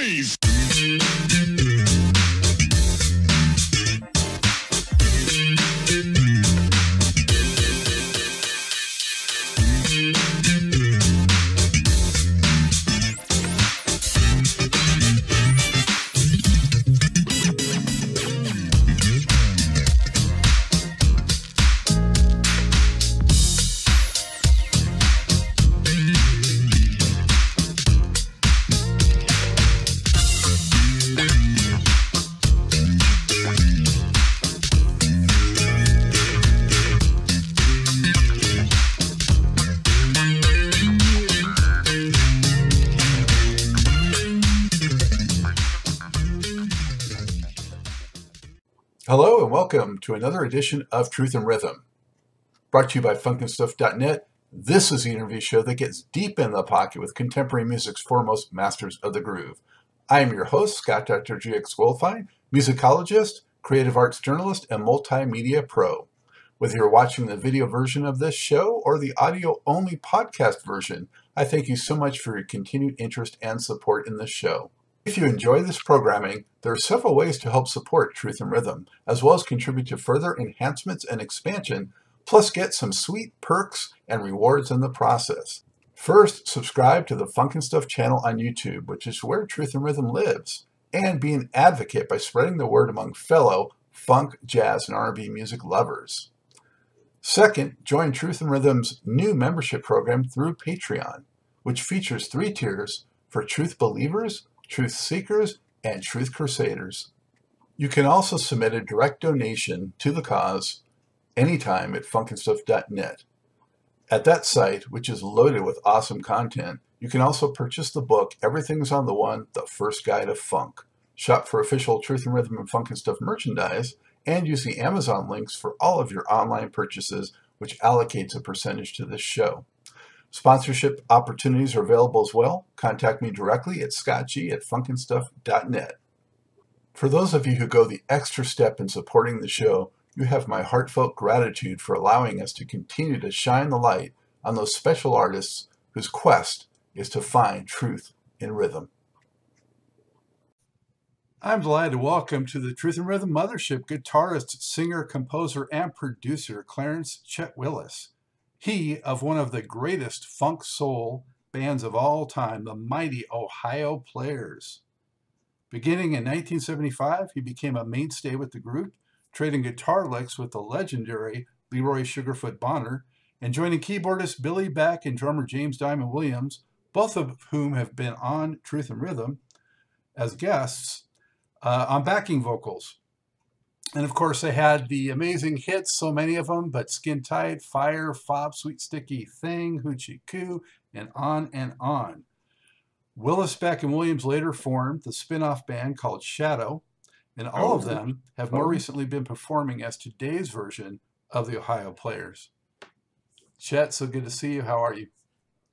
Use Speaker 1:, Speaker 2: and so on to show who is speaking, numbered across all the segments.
Speaker 1: freeze!
Speaker 2: Hello and welcome to another edition of Truth and Rhythm. Brought to you by funkandstuff.net, this is the interview show that gets deep in the pocket with contemporary music's foremost masters of the groove. I am your host, Scott Dr. GX Goldfine, musicologist, creative arts journalist, and multimedia pro. Whether you're watching the video version of this show or the audio-only podcast version, I thank you so much for your continued interest and support in this show. If you enjoy this programming, there are several ways to help support Truth and Rhythm, as well as contribute to further enhancements and expansion, plus get some sweet perks and rewards in the process. First, subscribe to the Funk and Stuff channel on YouTube, which is where Truth and Rhythm lives, and be an advocate by spreading the word among fellow funk, jazz, and R&B music lovers. Second, join Truth and Rhythm's new membership program through Patreon, which features 3 tiers for truth believers, truth seekers, and truth crusaders. You can also submit a direct donation to the cause anytime at funkandstuff.net. At that site, which is loaded with awesome content, you can also purchase the book Everything's on the One, The First Guide of Funk. Shop for official Truth and Rhythm and Funk and Stuff merchandise, and use the Amazon links for all of your online purchases, which allocates a percentage to this show. Sponsorship opportunities are available as well. Contact me directly at scottg@funkandstuff.net. For those of you who go the extra step in supporting the show, you have my heartfelt gratitude for allowing us to continue to shine the light on those special artists whose quest is to find truth in rhythm. I'm delighted to welcome to the Truth and Rhythm Mothership guitarist, singer, composer, and producer Clarence Chet Willis. He of one of the greatest funk soul bands of all time, the mighty Ohio Players. Beginning in 1975, he became a mainstay with the group, trading guitar licks with the legendary Leroy Sugarfoot Bonner, and joining keyboardist Billy Beck and drummer James Diamond Williams, both of whom have been on Truth and Rhythm as guests on backing vocals. And of course, they had the amazing hits, so many of them, but Skin Tight, Fire, Fob, Sweet Sticky Thing, Hoochie Coo, and on and on. Willis, Beck, and Williams later formed the spin-off band called Shadow, and all of them have more recently been performing as today's version of the Ohio Players. Chet, so good to see you. How are you?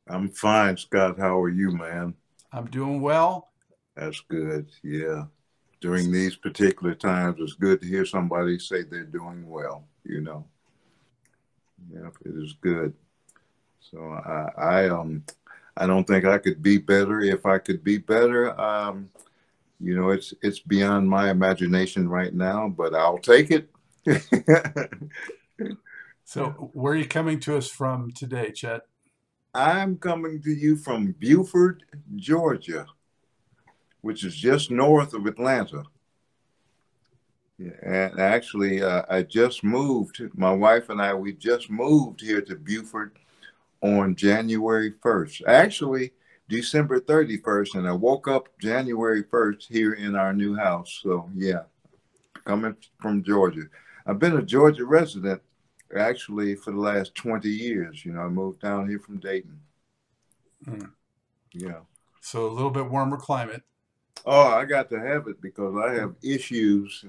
Speaker 3: I'm fine, Scott. How are you, man?
Speaker 2: I'm doing well.
Speaker 3: That's good, yeah. During these particular times, it's good to hear somebody say they're doing well, you know. Yeah, it is good. So I don't think I could be better. If I could be better, you know, it's beyond my imagination right now, but I'll take it.
Speaker 2: So where are you coming to us from today, Chet?
Speaker 3: I'm coming to you from Beaufort, Georgia, which is just north of Atlanta. Yeah, and actually, I just moved. My wife and we just moved here to Beaufort on January 1st. Actually, December 31st, and I woke up January 1st here in our new house. So, yeah, coming from Georgia. I've been a Georgia resident, actually, for the last 20 years. You know, I moved down here from Dayton. Yeah.
Speaker 2: So a little bit warmer climate.
Speaker 3: Oh, I got to have it because I have issues.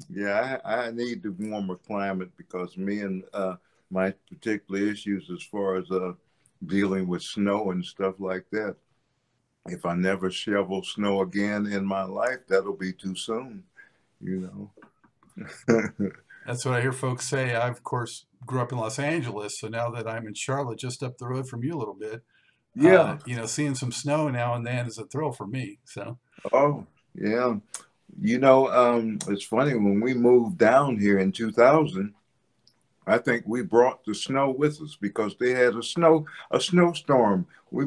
Speaker 3: Yeah, I need the warmer climate because me and my particular issues as far as dealing with snow and stuff like that. If I never shovel snow again in my life, that'll be too soon, you know.
Speaker 2: That's what I hear folks say. I, of course, grew up in Los Angeles, so now that I'm in Charlotte, just up the road from you a little bit,
Speaker 3: Yeah.
Speaker 2: You know, seeing some snow now and then is a thrill for me. So,
Speaker 3: Oh, yeah. It's funny when we moved down here in 2000. I think we brought the snow with us because they had a snowstorm. We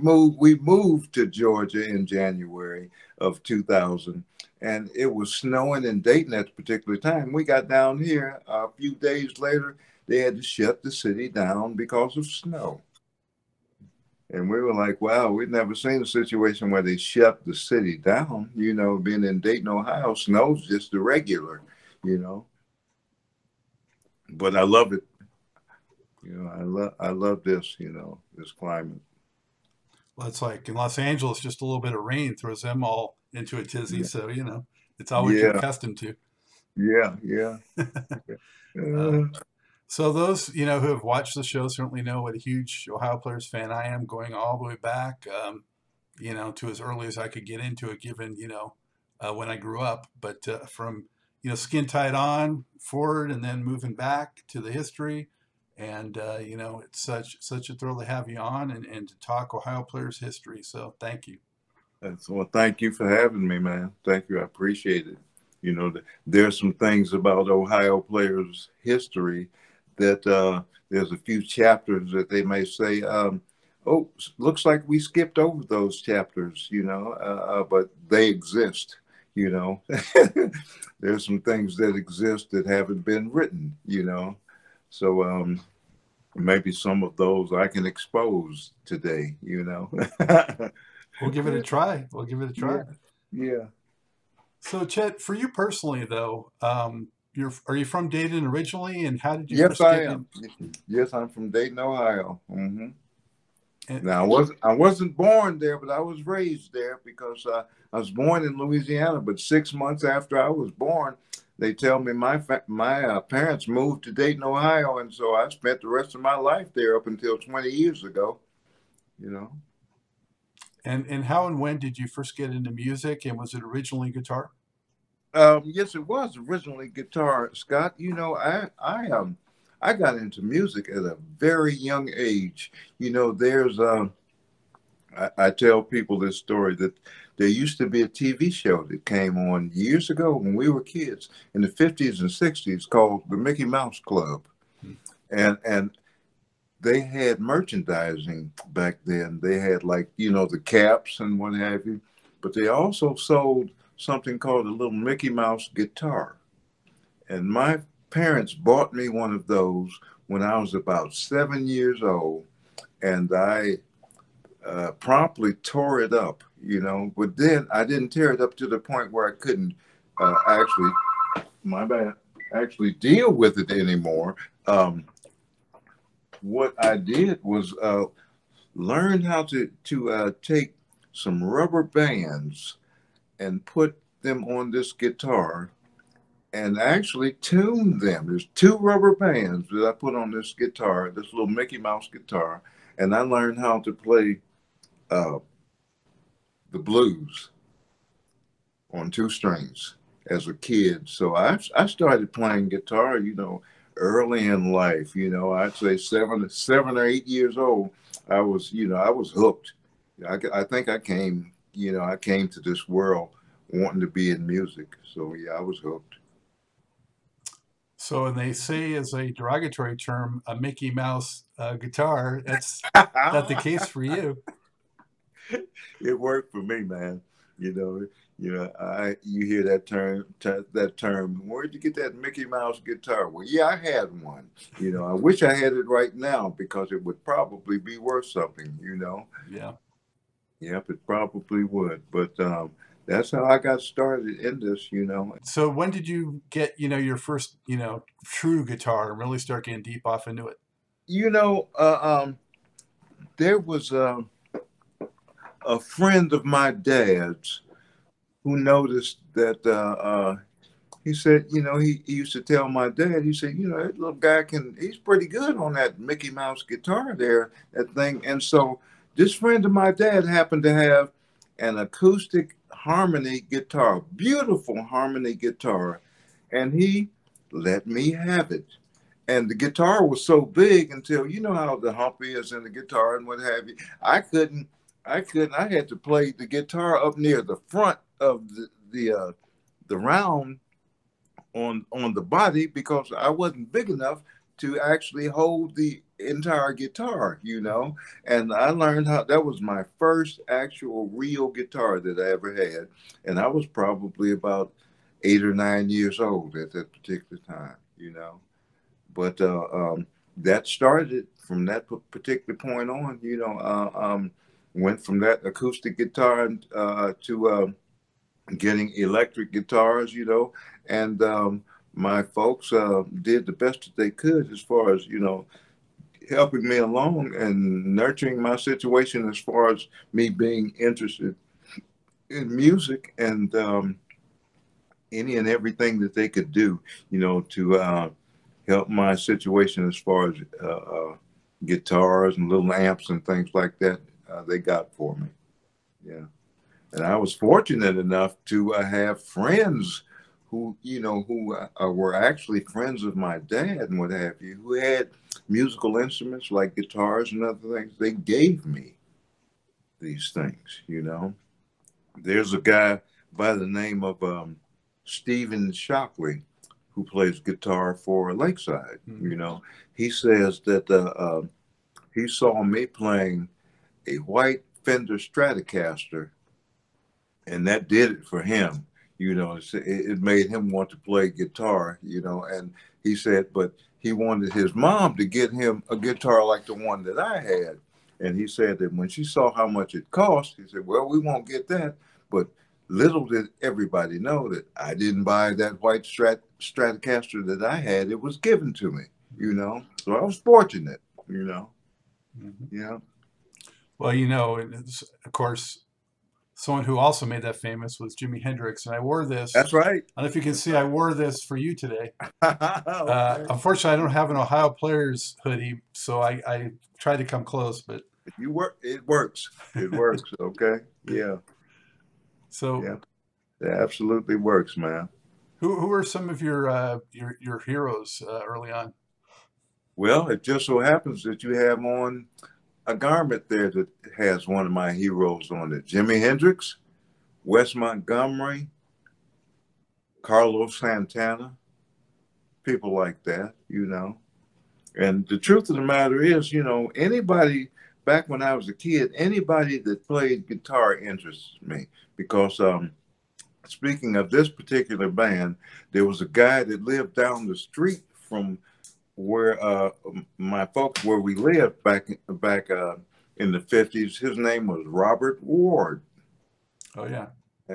Speaker 3: moved to Georgia in January of 2000, and it was snowing in Dayton at the particular time. We got down here a few days later. They had to shut the city down because of snow. And we were like, wow, we'd never seen a situation where they shut the city down. Being in Dayton, Ohio, snow's just irregular, you know. But I love it. I love this, this climate.
Speaker 2: well, it's like in Los Angeles, just a little bit of rain throws them all into a tizzy.
Speaker 3: Yeah,
Speaker 2: So, you know, it's all we get
Speaker 3: yeah,
Speaker 2: accustomed to.
Speaker 3: yeah, yeah.
Speaker 2: Uh,
Speaker 3: Uh,
Speaker 2: so those, you know, who have watched the show certainly know what a huge Ohio Players fan I am, going all the way back, you know, to as early as I could get into it, given, you know, when I grew up. But from, you know, Skin Tight On forward and then moving back to the history. And, you know, it's such a thrill to have you on and to talk Ohio Players history. So thank you.
Speaker 3: well, thank you for having me, man. Thank you. I appreciate it. There's some things about Ohio players' history that there's a few chapters that they may say, oh, looks like we skipped over those chapters, but they exist, you know. There's some things that exist that haven't been written, So maybe some of those I can expose today.
Speaker 2: We'll give it a try. We'll give it a try.
Speaker 3: Yeah, yeah.
Speaker 2: So, Chet, for you personally, though, are you from Dayton originally, and how did you
Speaker 3: Yes,
Speaker 2: first
Speaker 3: I
Speaker 2: get in?
Speaker 3: am. Yes, I'm from Dayton, Ohio.
Speaker 2: And,
Speaker 3: Now, I wasn't born there, but I was raised there because I was born in Louisiana. But 6 months after I was born, they tell me my parents moved to Dayton, Ohio, and so I spent the rest of my life there up until 20 years ago. You know.
Speaker 2: and how and when did you first get into music, and was it originally guitar?
Speaker 3: Yes, it was originally guitar, Scott. I got into music at a very young age. There's I tell people this story that there used to be a TV show that came on years ago when we were kids in the 50s and 60s called the Mickey Mouse Club. And they had merchandising back then. They had the caps and what have you, but they also sold something called a little Mickey Mouse guitar. And my parents bought me one of those when I was about 7 years old. And I promptly tore it up. But then I didn't tear it up to the point where I couldn't actually, my bad, actually deal with it anymore. What I did was learn how to take some rubber bands and put them on this guitar and actually tune them. There's two rubber bands that I put on this guitar, this little Mickey Mouse guitar, and I learned how to play uh, the blues on two strings as a kid. So I started playing guitar, early in life. I'd say 7 or 8 years old. I was hooked. I think I came to this world wanting to be in music. So yeah, I was hooked.
Speaker 2: So, and they say as a derogatory term, a Mickey Mouse guitar. That's not the case for you.
Speaker 3: It worked for me, man. You know, you hear that term. Where'd you get that Mickey Mouse guitar? Well, yeah, I had one. I wish I had it right now because it would probably be worth something.
Speaker 2: Yeah.
Speaker 3: Yep, it probably would. But that's how I got started in this.
Speaker 2: So when did you get, your first, true guitar and really start getting deep off into it?
Speaker 3: You know, there was a friend of my dad's who noticed that he said, he used to tell my dad, he said, that little guy he's pretty good on that Mickey Mouse guitar there, that thing. And so this friend of my dad happened to have an acoustic harmony guitar, beautiful harmony guitar, and he let me have it. And the guitar was so big until, you know how the hump is in the guitar and what have you. I couldn't I couldn't. I had to play the guitar up near the front of the round on the body because I wasn't big enough to actually hold the entire guitar, you know. And I learned how that was my first actual real guitar that I ever had. And I was probably about 8 or 9 years old at that particular time, you know. But that started from that particular point on, you know. Went from that acoustic guitar to getting electric guitars, you know, and my folks did the best that they could as far as, you know, helping me along and nurturing my situation as far as me being interested in music and any and everything that they could do, you know, to help my situation as far as guitars and little amps and things like that they got for me. Yeah. And I was fortunate enough to have friends who, you know, who were actually friends of my dad and what have you, who had musical instruments like guitars and other things. They gave me these things, you know. There's a guy by the name of Stephen Shockley who plays guitar for Lakeside, you know. He says that he saw me playing a white Fender Stratocaster, and that did it for him. You know, it made him want to play guitar, you know, and he said, but he wanted his mom to get him a guitar like the one that I had. And he said that when she saw how much it cost, he said, well, we won't get that. But little did everybody know that I didn't buy that white Stratocaster that I had. It was given to me, you know. So I was fortunate, you know. Yeah.
Speaker 2: Well, you know, of course, someone who also made that famous was Jimi Hendrix, and I wore this.
Speaker 3: That's right.
Speaker 2: I don't know if you can see, I wore this for you today.
Speaker 3: Okay.
Speaker 2: Unfortunately, I don't have an Ohio Players hoodie, so I tried to come close, but
Speaker 3: you work. It works. It works. Okay. Yeah.
Speaker 2: So
Speaker 3: yeah, it absolutely works, man.
Speaker 2: Who are some of your heroes early on?
Speaker 3: Well, it just so happens that you have on a garment there that has one of my heroes on it: Jimi Hendrix, Wes Montgomery, Carlos Santana, people like that, you know. And the truth of the matter is, you know, anybody back when I was a kid, anybody that played guitar interests me because speaking of this particular band, there was a guy that lived down the street from where my folks, where we lived back in the 50s. His name was Robert Ward.
Speaker 2: Oh, yeah.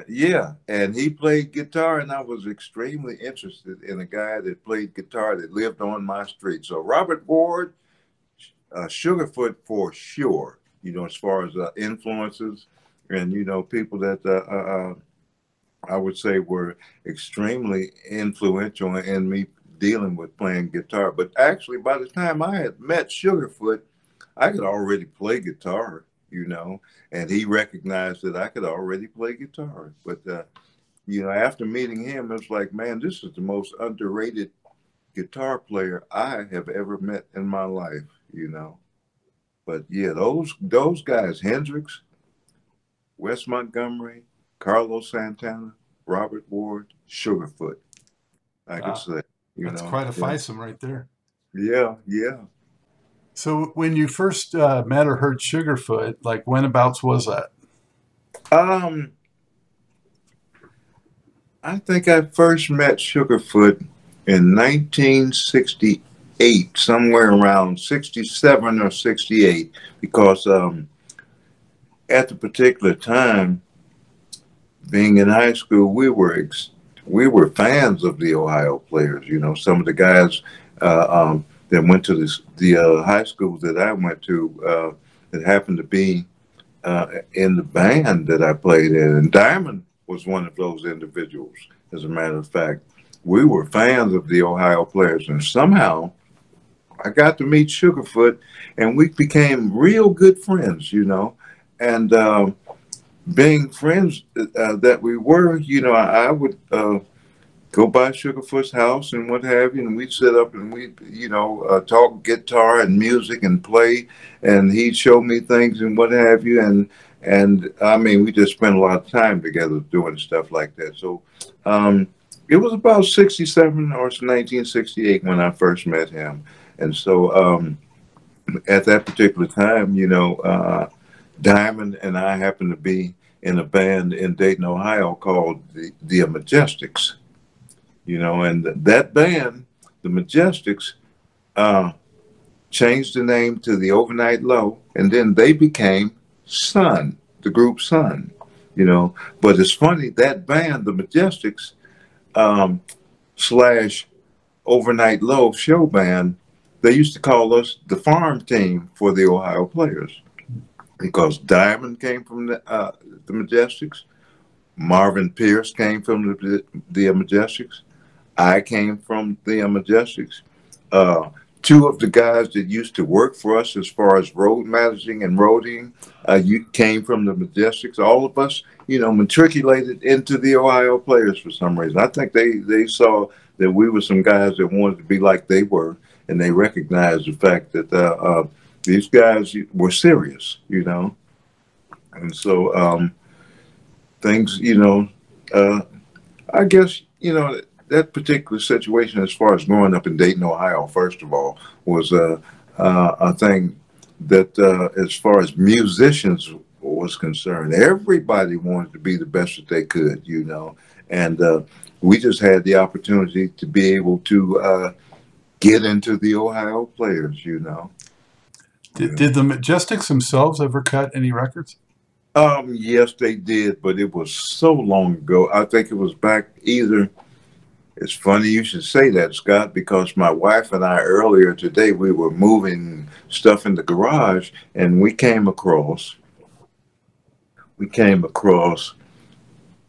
Speaker 3: Yeah, and he played guitar, and I was extremely interested in a guy that played guitar that lived on my street. So Robert Ward, Sugarfoot for sure, you know, as far as influences and, you know, people that I would say were extremely influential in me dealing with playing guitar. But actually, by the time I had met Sugarfoot, I could already play guitar, you know, and he recognized that I could already play guitar. But, you know, after meeting him, it was like, man, this is the most underrated guitar player I have ever met in my life, you know. But yeah, those guys, Hendrix, Wes Montgomery, Carlos Santana, Robert Ward, Sugarfoot, I could say.
Speaker 2: That's quite a fivesome right there.
Speaker 3: Yeah, yeah.
Speaker 2: So when you first met or heard Sugarfoot, like whenabouts was that?
Speaker 3: I think I first met Sugarfoot in 1968, somewhere around 67 or 68, because at the particular time, being in high school, we were fans of the Ohio Players. You know, some of the guys that went to the high school that I went to that happened to be in the band that I played in, and Diamond was one of those individuals. As a matter of fact, we were fans of the Ohio Players, and somehow I got to meet Sugarfoot, and we became real good friends. You know, and being friends that we were, you know, I would go by Sugarfoot's house and what have you, and we'd sit up and we'd, you know, talk guitar and music and play, and he'd show me things and what have you, And I mean, we just spent a lot of time together doing stuff like that. So it was about 67 or 1968 when I first met him. And so at that particular time, Diamond and I happened to be in a band in Dayton, Ohio called the Majestics, and that band, the Majestics, changed the name to the Overnight Low, and then they became Sun, the group Sun, But it's funny, that band, the Majestics, slash Overnight Low show band, they used to call us the farm team for the Ohio Players, because Diamond came from the Majestics, Marvin Pierce came from the Majestics, I came from the Majestics. Two of the guys that used to work for us as far as road managing and roading, you came from the Majestics. All of us, matriculated into the Ohio Players for some reason. I think they saw that we were some guys that wanted to be like they were, and they recognized the fact that these guys were serious, And so things, I guess, that particular situation, as far as growing up in Dayton, Ohio, first of all, was a thing that, as far as musicians was concerned, everybody wanted to be the best that they could, and we just had the opportunity to be able to get into the Ohio Players,
Speaker 2: Did the Majestics themselves ever cut any records?
Speaker 3: Yes, they did, but it was so long ago. I think it was back either. It's funny you should say that, Scott, because my wife and I earlier today, we were moving stuff in the garage, and we came across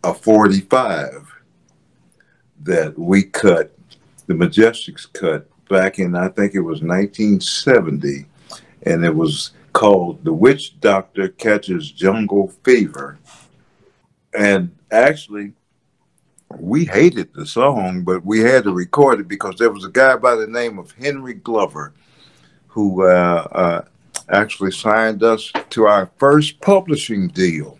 Speaker 3: a 45 that we cut, the Majestics cut back in, I think it was 1970, and it was called The Witch Doctor Catches Jungle Fever. And actually, we hated the song, but we had to record it because there was a guy by the name of Henry Glover who actually signed us to our first publishing deal,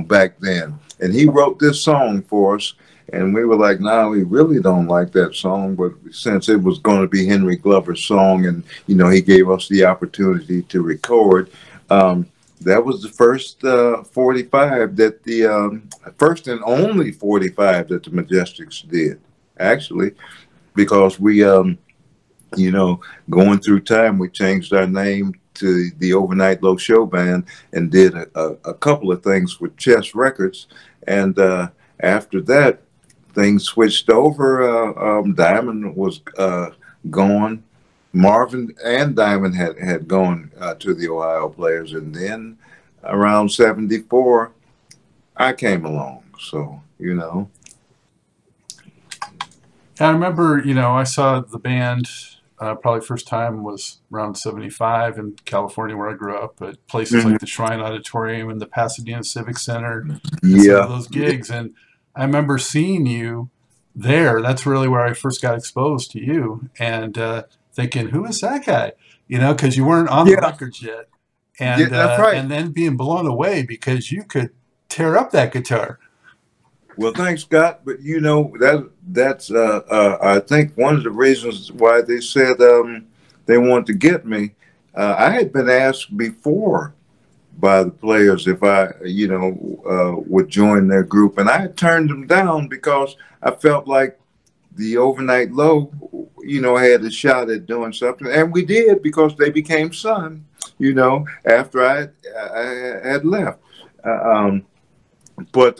Speaker 3: back then. And he wrote this song for us, and we were like, no, we really don't like that song. But since it was going to be Henry Glover's song, and, he gave us the opportunity to record, that was the first 45 that the first and only 45 that the Majestics did, actually, because we, going through time, we changed our name to the Overnight Low Show Band and did a couple of things with Chess Records. And after that, things switched over. Diamond was gone. Marvin and Diamond had gone to the Ohio Players, and then around 74, I came along. So,
Speaker 2: I remember, I saw the band probably first time was around 75 in California, where I grew up, at places like the Shrine Auditorium and the Pasadena Civic Center, and some of those gigs. And I remember seeing you there. That's really where I first got exposed to you, and thinking, who is that guy? Because you weren't on the records yet. And
Speaker 3: that's right.
Speaker 2: And then being blown away because you could tear up that guitar.
Speaker 3: Well, thanks, Scott. But that's I think one of the reasons why they said they wanted to get me. I had been asked before by the Players if I would join their group, and I had turned them down because I felt like the Overnight Low, had a shot at doing something, and we did, because they became Sun, after I had left. But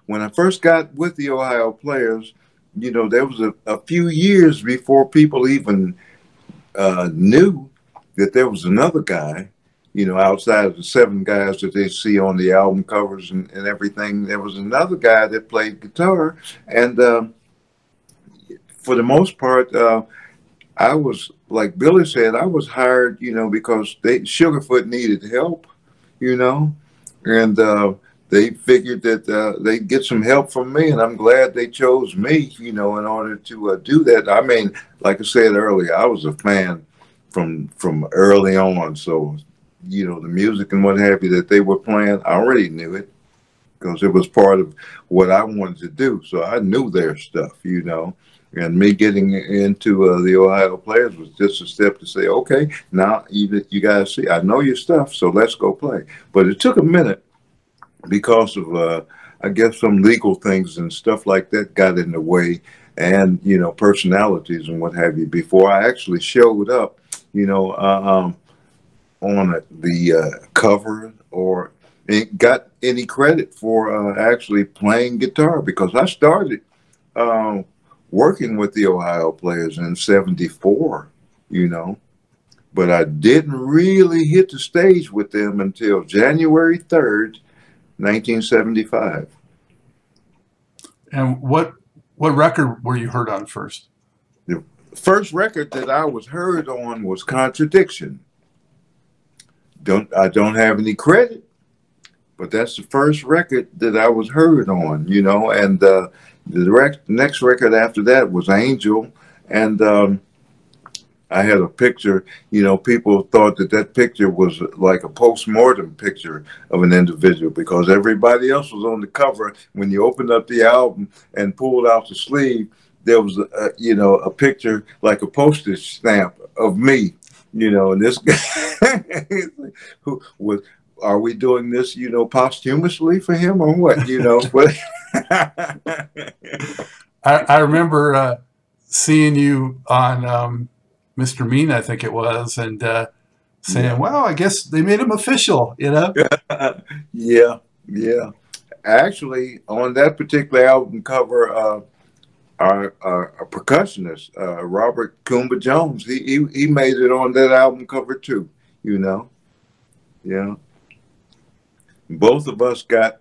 Speaker 3: when I first got with the Ohio Players, there was a few years before people even knew that there was another guy, outside of the 7 guys that they see on the album covers and everything. There was another guy that played guitar, and for the most part, I was, like Billy said, I was hired, because Sugarfoot needed help, and they figured that they'd get some help from me, and I'm glad they chose me, in order to do that. I mean, like I said earlier, I was a fan from early on, so you know, the music and what have you that they were playing, I already knew it because it was part of what I wanted to do. So I knew their stuff, you know. And me getting into the Ohio Players was just a step to say, okay, now you guys see, I know your stuff, so let's go play. But it took a minute because of, I guess, some legal things and stuff like that got in the way, and, you know, personalities and what have you, before I actually showed up, you know, on the cover or got any credit for actually playing guitar, because I started working with the Ohio Players in '74, you know, but I didn't really hit the stage with them until January 3rd, 1975.
Speaker 2: And what record were you heard on first?
Speaker 3: The first record that I was heard on was Contradiction. I don't have any credit, but that's the first record that I was heard on, you know, and the next record after that was Angel, and I had a picture, you know, people thought that picture was like a post-mortem picture of an individual because everybody else was on the cover. When you opened up the album and pulled out the sleeve, there was, you know, a picture like a postage stamp of me, you know, and this guy, who was, are we doing this, you know, posthumously for him or what, you know? But
Speaker 2: I remember seeing you on Mr. Mean, I think it was, and saying,
Speaker 3: yeah.
Speaker 2: "Well, I guess they made him official," you know?
Speaker 3: Yeah, yeah. Actually, on that particular album cover, our percussionist, Robert Kumba Jones, he made it on that album cover too, you know? Yeah. Both of us got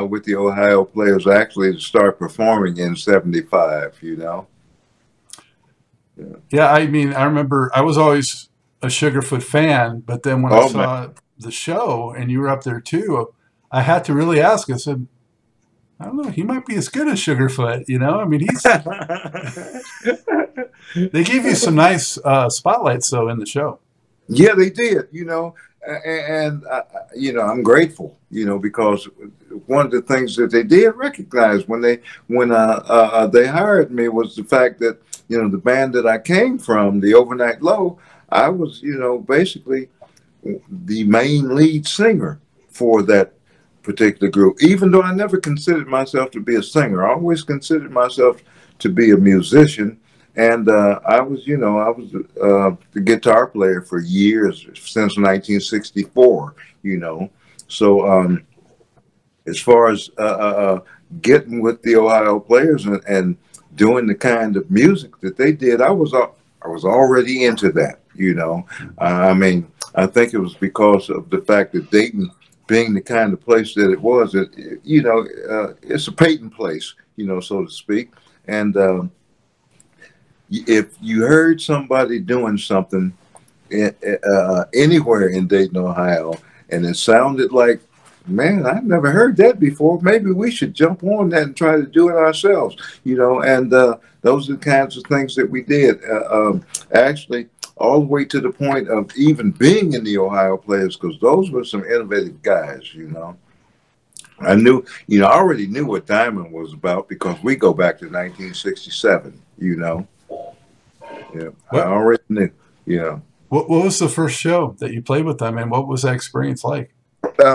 Speaker 3: with the Ohio Players actually to start performing in '75, you know?
Speaker 2: Yeah, I mean, I remember I was always a Sugarfoot fan, but then when I saw the show and you were up there too, I had to really ask. I said, I don't know, he might be as good as Sugarfoot, you know? I mean, he's. They gave you some nice spotlights, though, in the show.
Speaker 3: Yeah, they did, you know, and you know, I'm grateful, you know, because one of the things that they did recognize when they hired me was the fact that, you know, the band that I came from, the Overnight Low, I was, you know, basically the main lead singer for that particular group, even though I never considered myself to be a singer. I always considered myself to be a musician. And I was, you know, the guitar player for years, since 1964, you know. So as far as getting with the Ohio Players and doing the kind of music that they did, I was already into that, you know. I mean, I think it was because of the fact that Dayton, being the kind of place that it was, you know, it's a Peyton place, you know, so to speak. And if you heard somebody doing something anywhere in Dayton, Ohio, and it sounded like, man, I've never heard that before, maybe we should jump on that and try to do it ourselves, you know, and those are the kinds of things that we did. Actually, all the way to the point of even being in the Ohio Players, because those were some innovative guys, you know. I knew, you know, I already knew what Diamond was about because we go back to 1967, you know. Yeah, I already knew, you know.
Speaker 2: What was the first show that you played with them, and what was that experience like?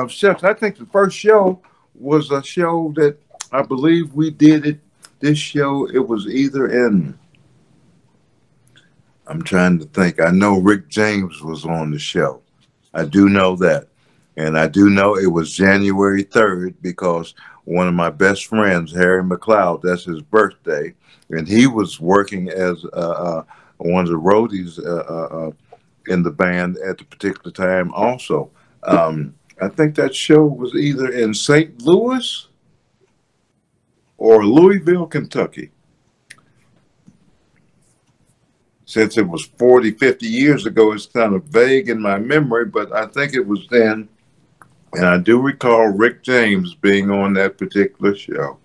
Speaker 3: Chef, I think the first show was a show that I believe we did it. This show, it was either in, I'm trying to think. I know Rick James was on the show. I do know that. And I do know it was January 3rd because one of my best friends, Harry McLeod, that's his birthday. And he was working as one of the roadies in the band at the particular time also. I think that show was either in St. Louis or Louisville, Kentucky. Since it was 40, 50 years ago, it's kind of vague in my memory, but I think it was then. And I do recall Rick James being on that particular show.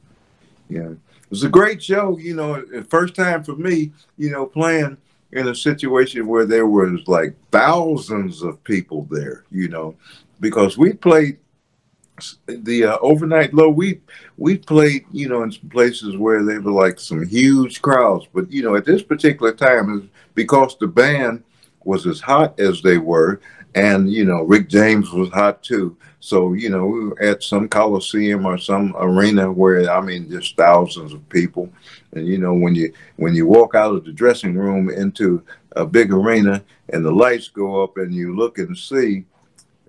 Speaker 3: Yeah. It was a great show, you know, first time for me, you know, playing, in a situation where there was like thousands of people there, you know, because we played the overnight low. We played, you know, in some places where they were like some huge crowds. But you know, at this particular time, because the band was as hot as they were, and you know, Rick James was hot too. So you know, we were at some coliseum or some arena where I mean, just thousands of people. And you know, when you walk out of the dressing room into a big arena and the lights go up and you look and see,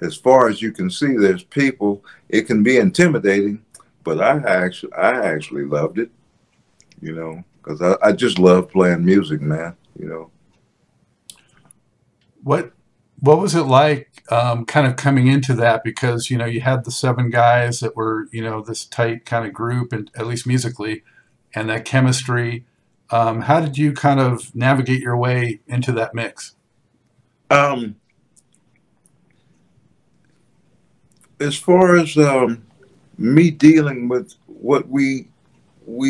Speaker 3: as far as you can see, there's people. It can be intimidating, but I actually loved it, you know, because I just love playing music, man. You know.
Speaker 2: What was it like, kind of coming into that? Because you know you had the seven guys that were, you know, this tight kind of group, and at least musically, and that chemistry. How did you kind of navigate your way into that mix?
Speaker 3: Um, as far as me dealing with what we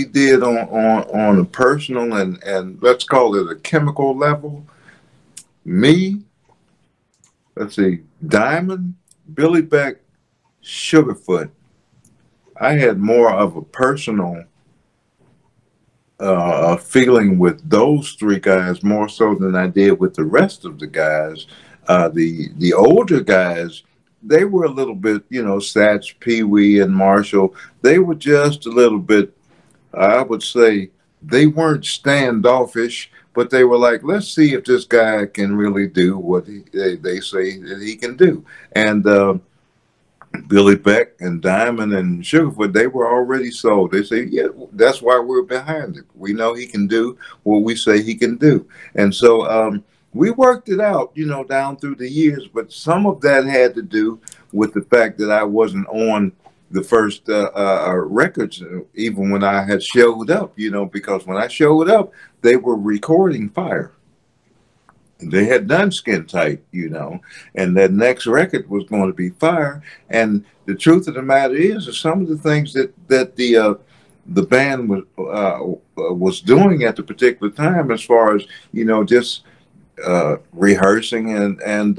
Speaker 3: did on a personal and let's call it a chemical level, me, let's see, Diamond, Billy Beck, Sugarfoot, I had more of a personal feeling with those three guys more so than I did with the rest of the guys. The older guys, they were a little bit, you know, Satch, Pee Wee, and Marshall. They were just a little bit, I would say, they weren't standoffish, but they were like, let's see if this guy can really do what they say that he can do. And Billy Beck and Diamond and Sugarfoot, they were already sold. They say, yeah, that's why we're behind it. We know he can do what we say he can do. And so we worked it out, you know, down through the years, but some of that had to do with the fact that I wasn't on the first records, even when I had showed up, you know, because when I showed up, they were recording Fire. They had done Skin Tight, you know, and that next record was going to be Fire. And the matter is some of the things that the band was doing at the particular time, as far as you know, just rehearsing and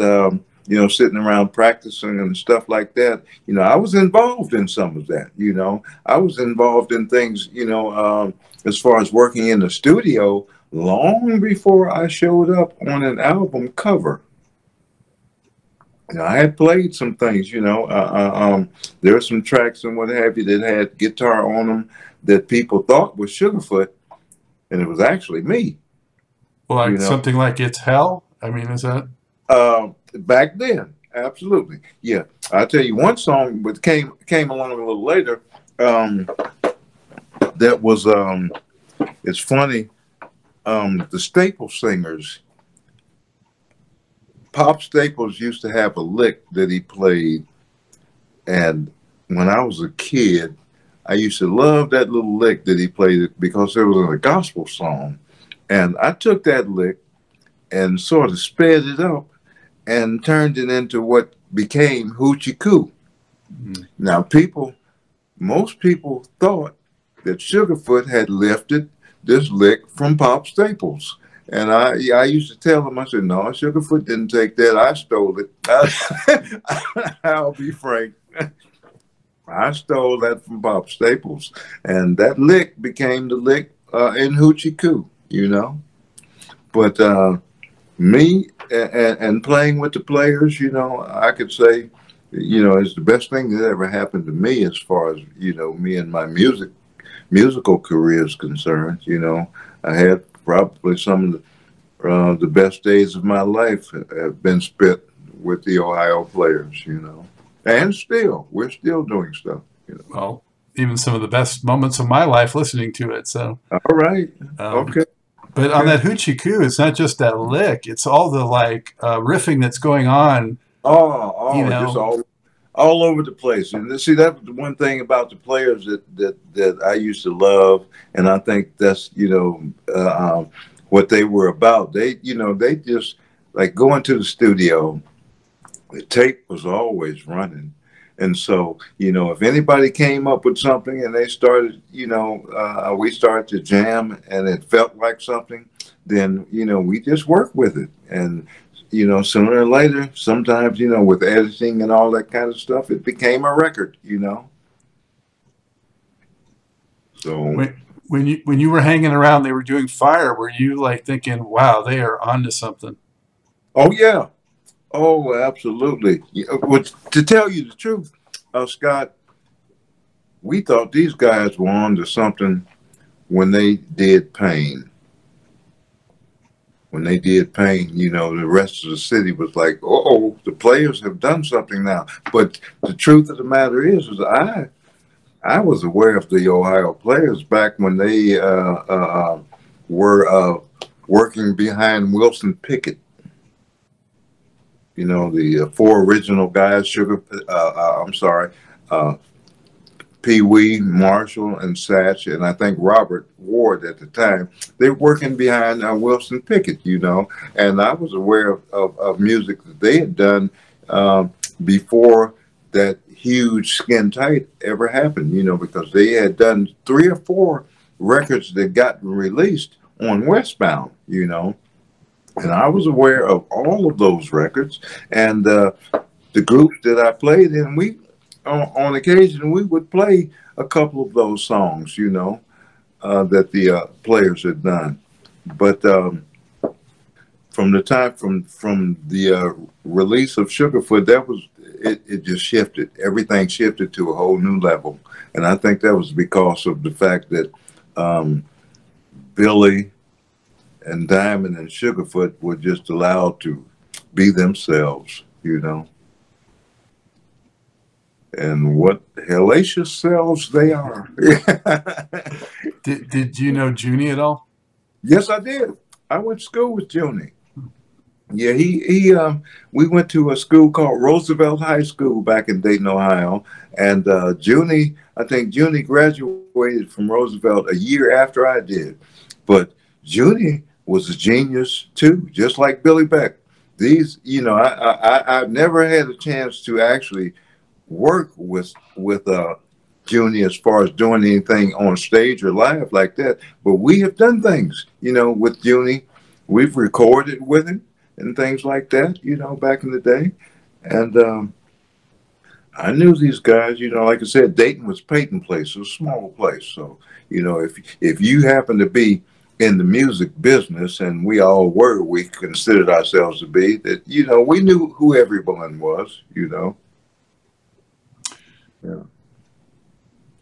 Speaker 3: you know, sitting around practicing and stuff like that. You know, I was involved in some of that. You know, I was involved in things. You know, as far as working in the studio long before I showed up on an album cover. You know, I had played some things, you know, there were some tracks and what have you that had guitar on them that people thought was Sugarfoot, and it was actually me.
Speaker 2: Like
Speaker 3: You know,
Speaker 2: something like It's Hell? I mean, is that?
Speaker 3: back then, absolutely, yeah. I'll tell you one song, but came along a little later. That was it's funny. The Staple Singers, Pop Staples used to have a lick that he played, and when I was a kid, I used to love that little lick that he played because it was a gospel song, and I took that lick and sort of sped it up and turned it into what became Hoochie Coo.
Speaker 2: Mm-hmm.
Speaker 3: Now, most people thought that Sugarfoot had lifted this lick from Pop Staples. And I used to tell him, I said, no, Sugarfoot didn't take that. I stole it. I'll be frank. I stole that from Pop Staples. And that lick became the lick in Hoochie Coo, you know. But me and playing with the players, you know, I could say, you know, it's the best thing that ever happened to me as far as, you know, me and my musical career is concerned. You know, I had probably some of the best days of my life have been spent with the Ohio players, you know, and we're still doing stuff, you know.
Speaker 2: Well, even some of the best moments of my life listening to it. So,
Speaker 3: all right. Okay.
Speaker 2: But on that Hoochie Coo, it's not just that lick; it's all the like riffing that's going on.
Speaker 3: You know, just all over the place. And see, that's the one thing about the players that I used to love, and I think that's, you know, what they were about. They, you know, they just like going to the studio. The tape was always running. And so, you know, if anybody came up with something and they started, you know, we started to jam and it felt like something, then, you know, we just work with it. And, you know, sooner or later, sometimes, you know, with editing and all that kind of stuff, it became a record, you know. So
Speaker 2: when you were hanging around, they were doing Fire. Were you like thinking, "Wow, they are onto something"?
Speaker 3: oh yeah, oh absolutely. Yeah, but to tell you the truth, Scott, we thought these guys were on to something when they did Pain. When they did Pain, you know, the rest of the city was like, "Oh, the players have done something now." But the truth of the matter is I was aware of the Ohio players back when they were working behind Wilson Pickett. You know, the four original guys, I'm sorry, uh, Pee Wee, Marshall, and Satch, and I think Robert Ward at the time. They were working behind Wilson Pickett, you know, and I was aware of music that they had done before that huge Skin Tight ever happened, you know, because they had done 3 or 4 records that got released on Westbound, you know. And I was aware of all of those records, and the groups that I played in, we on occasion we would play a couple of those songs, you know, that the players had done. But from the time from the release of Sugarfoot, that was it. Just shifted. Everything shifted to a whole new level, and I think that was because of the fact that Billy and Diamond and Sugarfoot were just allowed to be themselves, you know. And what hellacious selves they are.
Speaker 2: Did you know Junie at all?
Speaker 3: Yes, I did. I went to school with Junie. Yeah, we went to a school called Roosevelt High School back in Dayton, Ohio. And Junie, I think Junie graduated from Roosevelt a year after I did. But Junie was a genius too, just like Billy Beck. These, you know, I've never had a chance to actually work with Junie as far as doing anything on stage or live like that. But we have done things, you know, with Junie. We've recorded with him and things like that, you know, back in the day. And I knew these guys, you know, like I said, Dayton was Peyton Place, it was a small place. So, you know, if you happen to be in the music business, and we all were, we considered ourselves to be, that, you know, we knew who everyone was, you know. Yeah.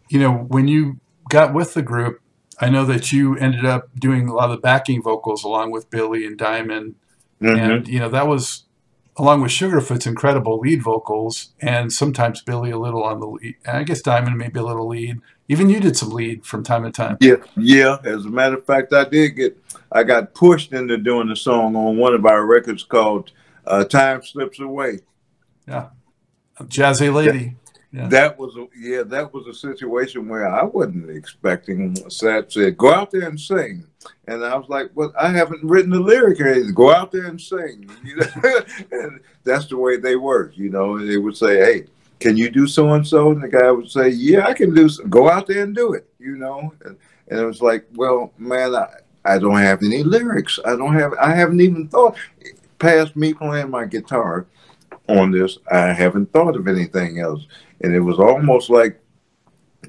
Speaker 2: You know, when you got with the group, I know that you ended up doing a lot of the backing vocals along with Billy and Diamond. And, you know, that was along with Sugarfoot's incredible lead vocals, and sometimes Billy a little on the lead. I guess Diamond maybe a little lead. Even you did some lead from time to time.
Speaker 3: Yeah, yeah. As a matter of fact, I got pushed into doing a song on one of our records called Time Slips Away.
Speaker 2: Yeah. Jazzy Lady. Yeah.
Speaker 3: That was a situation where I wasn't expecting. Satch said, "Go out there and sing," and I was like, "Well, I haven't written the lyric or anything. Go out there and sing." You know? And that's the way they work. You know, they would say, "Hey, can you do so and so?" And the guy would say, "Yeah, I can do. Go out there and do it." You know, and it was like, "Well, man, I don't have any lyrics. I haven't even thought past me playing my guitar on this. I haven't thought of anything else." And it was almost like,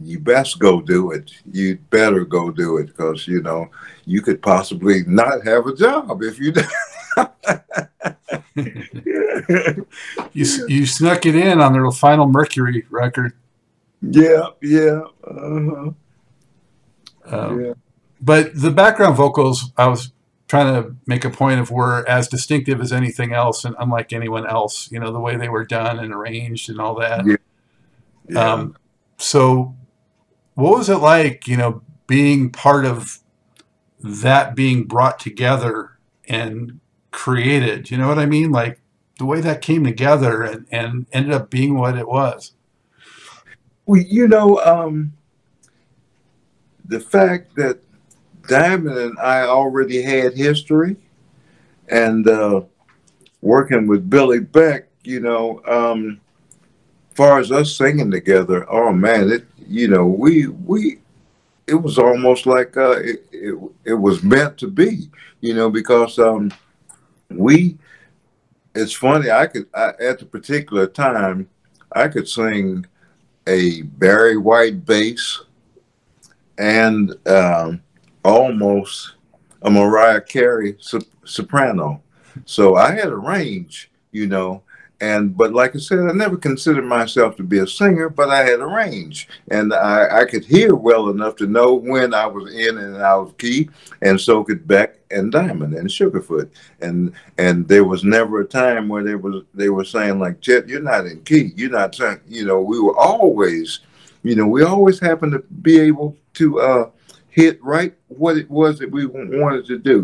Speaker 3: you best go do it. You better go do it, because, you know, you could possibly not have a job if you did.
Speaker 2: You snuck it in on their final Mercury record.
Speaker 3: Yeah, yeah. Uh-huh.
Speaker 2: Yeah. But the background vocals, I was trying to make a point of, were as distinctive as anything else and unlike anyone else. You know, the way they were done and arranged and all that.
Speaker 3: Yeah. Yeah.
Speaker 2: So what was it like, you know, being part of that being brought together and created? You know what I mean? Like the way that came together and ended up being what it was.
Speaker 3: Well, you know, the fact that Diamond and I already had history, and working with Billy Beck, you know, far as us singing together, oh man, you know, we it was almost like it was meant to be, because we. It's funny. At the particular time, I could sing a Barry White bass and almost a Mariah Carey soprano. So I had a range, but like I said, I never considered myself to be a singer, but I had a range, and I could hear well enough to know when I was in and out of key, and so could Beck and Diamond and Sugarfoot, and there was never a time where they were saying like, Chet, you're not in key, you're not saying, we were always, we always happened to be able to hit right what it was that we wanted to do.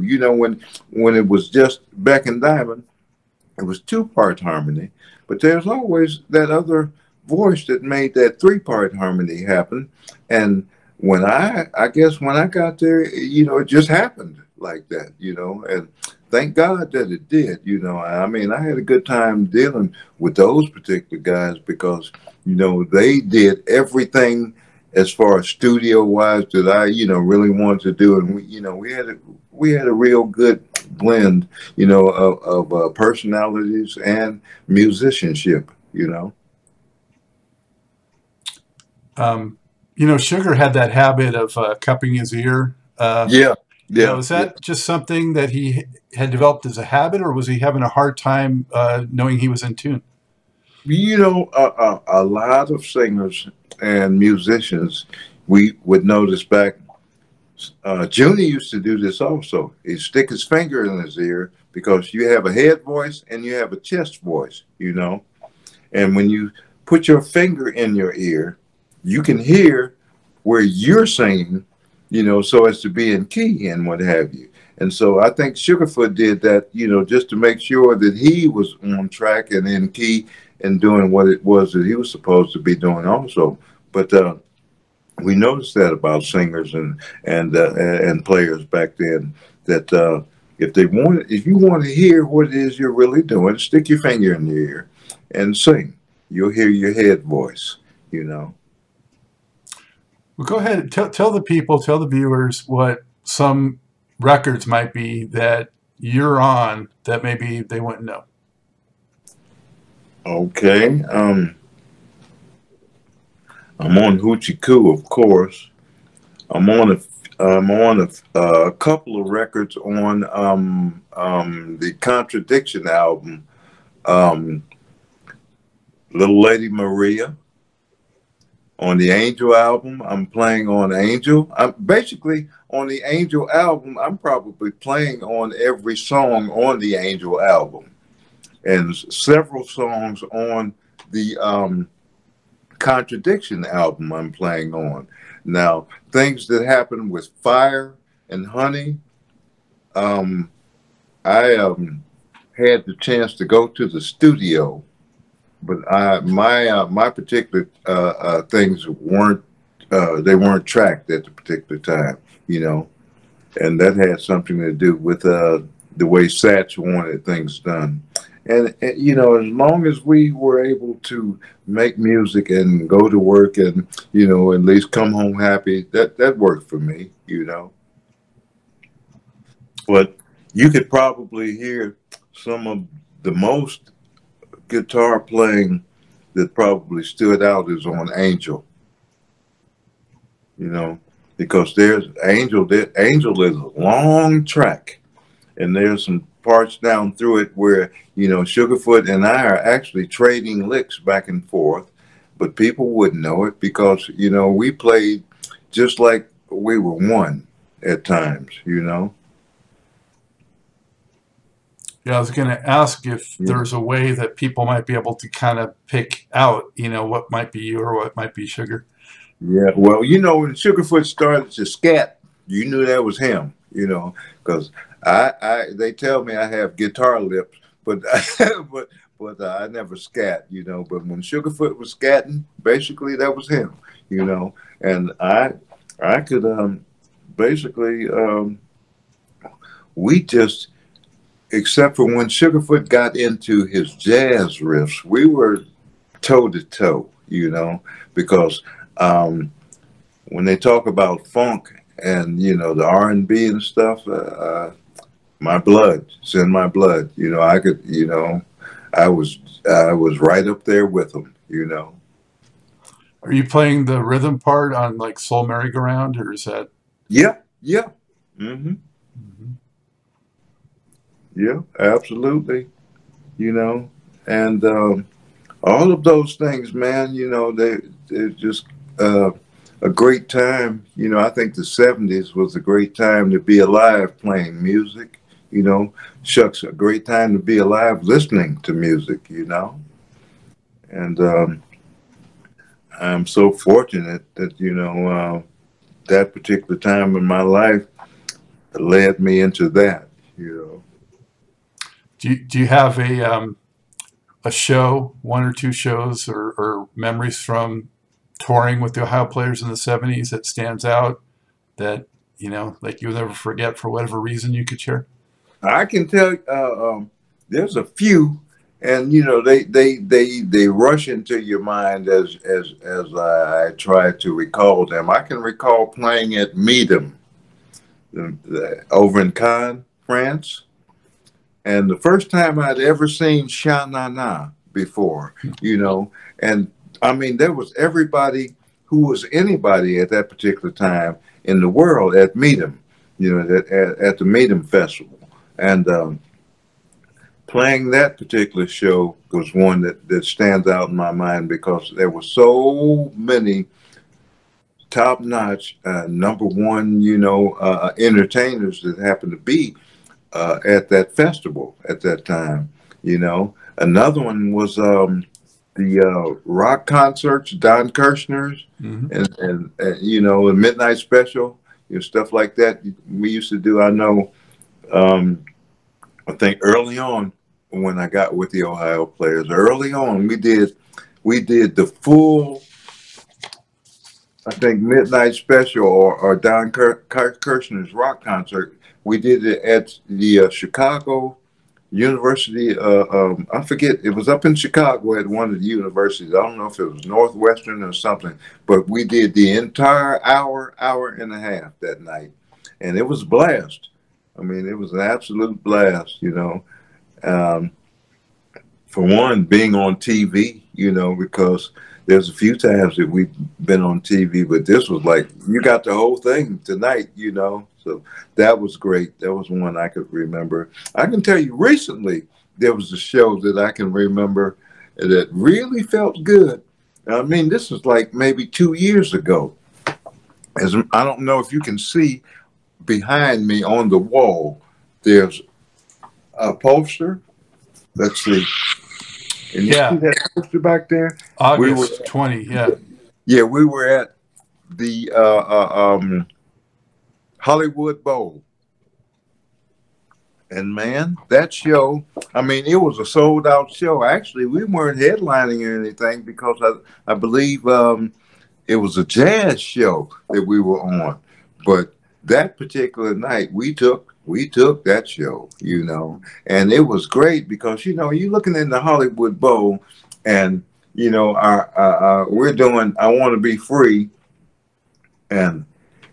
Speaker 3: When it was just Beck and Diamond, it was two-part harmony, but there's always that other voice that made that three-part harmony happen. And when I guess when I got there, it just happened like that, and thank God that it did, I mean, I had a good time dealing with those particular guys because, they did everything as far as studio wise that I, really wanted to do. And we had a real good blend, of personalities and musicianship,
Speaker 2: Sugar had that habit of cupping his ear.
Speaker 3: Yeah.
Speaker 2: Was that just something that he had developed as a habit, or was he having a hard time knowing he was in tune?
Speaker 3: A lot of singers and musicians, we would notice back, Junie used to do this also. He'd stick his finger in his ear because you have a head voice and you have a chest voice, And when you put your finger in your ear, you can hear where you're singing, so as to be in key and what have you. And so I think Sugarfoot did that, just to make sure that he was on track and in key and doing what it was that he was supposed to be doing also. But we noticed that about singers and players back then, that if you want to hear what it is you're really doing, stick your finger in the ear and sing. You'll hear your head voice, Well,
Speaker 2: go ahead. Tell the people, tell the viewers what some records might be that you're on that maybe they wouldn't know.
Speaker 3: Okay. I'm on Hoochie Coo, of course. I'm on a couple of records on the Contradiction album. Little Lady Maria. On the Angel album, I'm playing on Angel. Basically, on the Angel album, I'm probably playing on every song on the Angel album, and several songs on the Contradiction album I'm playing on. Now, things that happen with Fire and Honey, I had the chance to go to the studio, but my particular things weren't tracked at the particular time, and that had something to do with the way Satch wanted things done. And as long as we were able to make music and go to work and, at least come home happy, that worked for me, But you could probably hear some of the most guitar playing that probably stood out is on Angel, because there's Angel is a long track, and there's some parts down through it where, Sugarfoot and I are actually trading licks back and forth, but people wouldn't know it because, we played just like we were one at times,
Speaker 2: Yeah, I was going to ask if there's a way that people might be able to kind of pick out, what might be you or what might be Sugar.
Speaker 3: Yeah, well, when Sugarfoot started to scat, you knew that was him, because they tell me I have guitar lips, but but I never scat, But when Sugarfoot was scatting, basically that was him, And I could basically we just, except for when Sugarfoot got into his jazz riffs, we were toe to toe, because when they talk about funk and, you know, the R&B and stuff, my blood, it's in my blood. You know, I could, you know, I was right up there with them, you know.
Speaker 2: Are you playing the rhythm part on like Soul Merry-Go-Round, or is that?
Speaker 3: Yeah, yeah. Mm-hmm. Mm-hmm. Yeah, absolutely. You know, and all of those things, man, you know, they're just a great time. You know, I think the 70s was a great time to be alive playing music. You know, shucks, a great time to be alive listening to music, you know. And I'm so fortunate that, you know, that particular time in my life led me into that, you know.
Speaker 2: Do you have a show, one or two shows, or memories from touring with the Ohio Players in the 70s that stands out that, you know, like you'll never forget for whatever reason you could share?
Speaker 3: I can tell there's a few, and you know they rush into your mind as I try to recall them. I can recall playing at Meedham over in Cannes, France, and the first time I'd ever seen Sha Na Na before, you know, and I mean there was everybody who was anybody at that particular time in the world at Meedham, you know, at the Meedham Festival. And playing that particular show was one that stands out in my mind because there were so many top-notch, number one, you know, entertainers that happened to be at that festival at that time. You know, another one was the rock concerts, Don Kirshner's, and you know, the Midnight Special, you know, stuff like that. We used to do. I know. I think early on when I got with the Ohio Players, early on we did the full, I think Midnight Special or Don Kirshner's rock concert. We did it at the Chicago University. I forget, it was up in Chicago at one of the universities. I don't know if it was Northwestern or something, but we did the entire hour and a half that night, and it was a blast. I mean, it was an absolute blast, you know. For one, being on TV, you know, because there's a few times that we've been on TV, but this was like, you got the whole thing tonight, you know. So that was great. That was one I could remember. I can tell you recently, there was a show that I can remember that really felt good. I mean, this was like maybe 2 years ago. I don't know if you can see, behind me on the wall, there's a poster. Let's see. And you see that poster back there?
Speaker 2: August 20, yeah.
Speaker 3: Yeah, we were at the Hollywood Bowl. And man, that show, I mean, it was a sold out show. Actually, we weren't headlining or anything because I believe it was a jazz show that we were on. But that particular night, we took that show, you know, and it was great because, you know, you're looking in the Hollywood Bowl and, you know, we're doing I Want to Be Free. And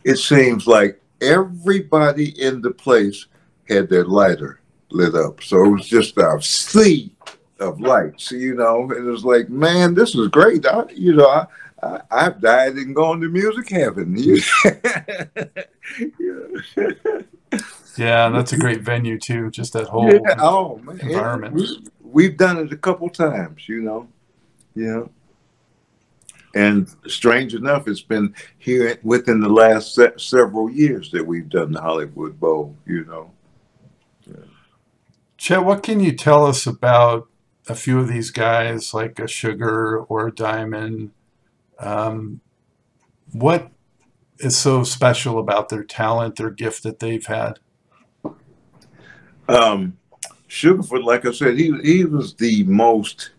Speaker 3: it seems like everybody in the place had their lighter lit up. So it was just a sea of lights, you know, and it was like, man, this is great. I've died and gone to music heaven.
Speaker 2: Yeah, that's a great venue too. Just that whole environment.
Speaker 3: We've done it a couple times, you know. Yeah. And strange enough, it's been here within the last several years that we've done the Hollywood Bowl, you know. Yeah.
Speaker 2: Chet, what can you tell us about a few of these guys, like a Sugar or a Diamond? What is so special about their talent, their gift that they've had?
Speaker 3: Sugarfoot, like I said, he was the most,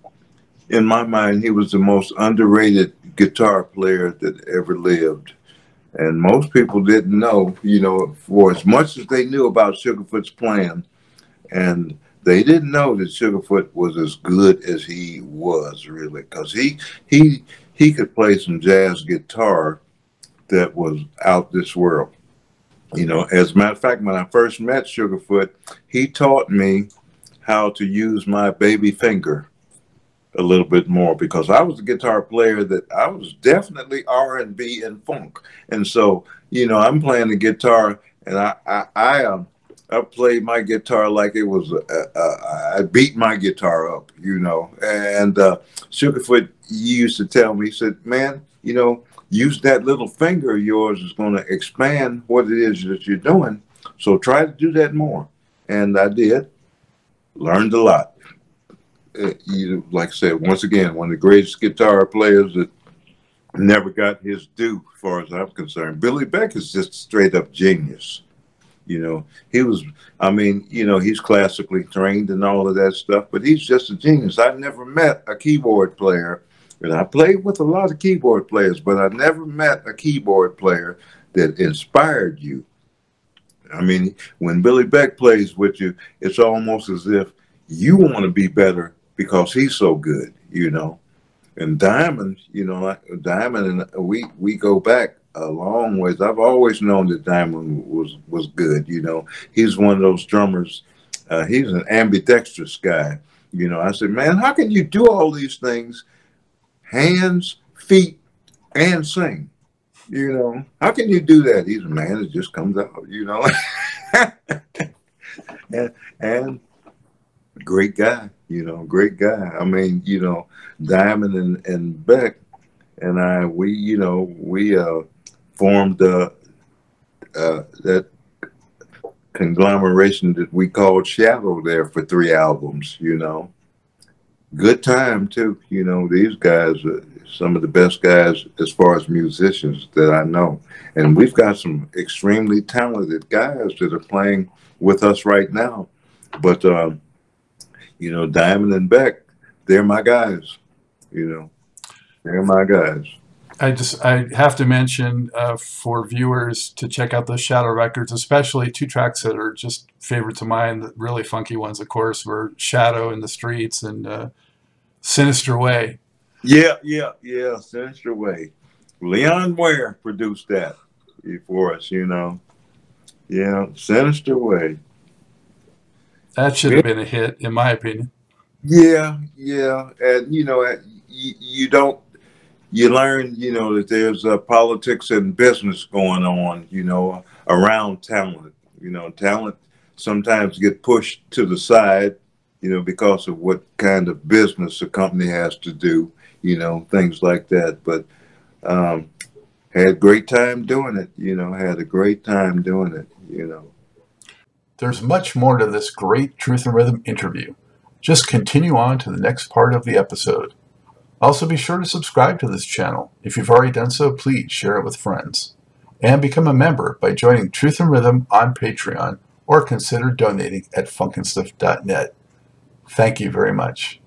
Speaker 3: in my mind, he was the most underrated guitar player that ever lived. And most people didn't know, you know, for as much as they knew about Sugarfoot's playing, and they didn't know that Sugarfoot was as good as he was, really, because he could play some jazz guitar that was out this world. You know, as a matter of fact, when I first met Sugarfoot, he taught me how to use my baby finger a little bit more, because I was a guitar player that I was definitely R&B and funk. And so, you know, I'm playing the guitar, and I played my guitar like it was, I beat my guitar up, you know. And Sugarfoot used to tell me, he said, man, you know, use that little finger of yours is going to expand what it is that you're doing. So try to do that more. And I did, learned a lot. Like I said, once again, one of the greatest guitar players that never got his due, as far as I'm concerned. Billy Beck is just straight up genius. You know, he was, I mean, you know, he's classically trained and all of that stuff, but he's just a genius. I've never met a keyboard player, and I played with a lot of keyboard players, but I never met a keyboard player that inspired you. I mean, when Billy Beck plays with you, it's almost as if you want to be better because he's so good, you know. And Diamond, you know, Diamond and we go back a long ways. I've always known that Diamond was good, you know. He's one of those drummers. He's an ambidextrous guy. You know, I said, man, how can you do all these things, hands, feet, and sing? You know, how can you do that? He's a man that just comes out, you know. and great guy, you know, great guy. I mean, you know, Diamond and Beck and I, we formed that conglomeration that we called Shadow there for 3 albums, you know. Good time too, you know. These guys are some of the best guys as far as musicians that I know. And we've got some extremely talented guys that are playing with us right now. But you know, Diamond and Beck, they're my guys, you know. They're my guys.
Speaker 2: I have to mention for viewers to check out those Shadow records, especially 2 tracks that are just favorites of mine. The really funky ones, of course, were Shadow in the Streets and Sinister Way.
Speaker 3: Yeah, Sinister Way. Leon Ware produced that for us, you know. Yeah, Sinister Way.
Speaker 2: That should have been a hit, in my opinion.
Speaker 3: Yeah. And, you know, you learn, you know, that there's politics and business going on, you know, around talent. You know, talent sometimes get pushed to the side, you know, because of what kind of business a company has to do, you know, things like that. But had a great time doing it, you know, had a great time doing it, you know.
Speaker 2: There's much more to this great Truth and Rhythm interview. Just continue on to the next part of the episode. Also, be sure to subscribe to this channel. If you've already done so, please share it with friends. And become a member by joining Truth and Rhythm on Patreon, or consider donating at funkinstuff.net. Thank you very much.